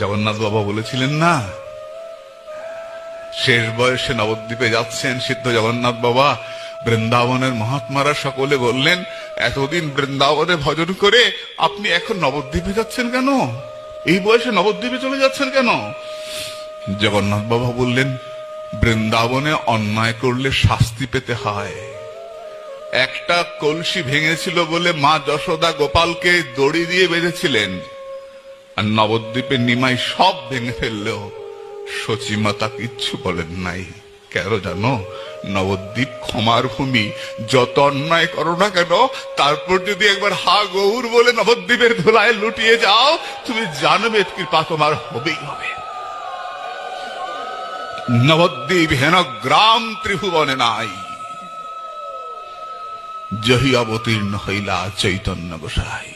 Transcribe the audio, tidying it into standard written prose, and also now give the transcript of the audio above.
জগন্নাথ বাবা বলেছিলেন না, শেষ বয়সে নবদ্বীপে যাচ্ছেন সিদ্ধ জগন্নাথ বাবা। বৃন্দাবনের মহাত্মারা সকলে বললেন, এতদিন বৃন্দাবনে ভজন করে আপনি এখন নবদ্বীপে যাচ্ছেন কেন? এই বয়সে নবদ্বীপে চলে যাচ্ছেন কেন? জগন্নাথ বাবা বললেন, বৃন্দাবনে অন্যায় করলে শাস্তি পেতে হয়। একটা কলসি ভেঙেছিল বলে মা যশোদা গোপালকে দড়ি দিয়ে বেঁধেছিলেন, আর নবদ্বীপে নিমাই সব ভেঙে ফেললেও সচিমাতা কিচ্ছু বলেন নাই। কেন জানো? নবদ্বীপ ক্ষমার ভূমি। যত অন্যায় করো না কেন, তারপর যদি একবার হা গৌর বলে নবদ্বীপের ধুলায় লুটিয়ে যাও, তুমি জানবে কৃপা তোমার হবেই হবে। নবদ্বীপ হেন গ্রাম ত্রিভুবনে নাই। জহি অবতীর্ণ হইলা চৈতন্য গোসাই।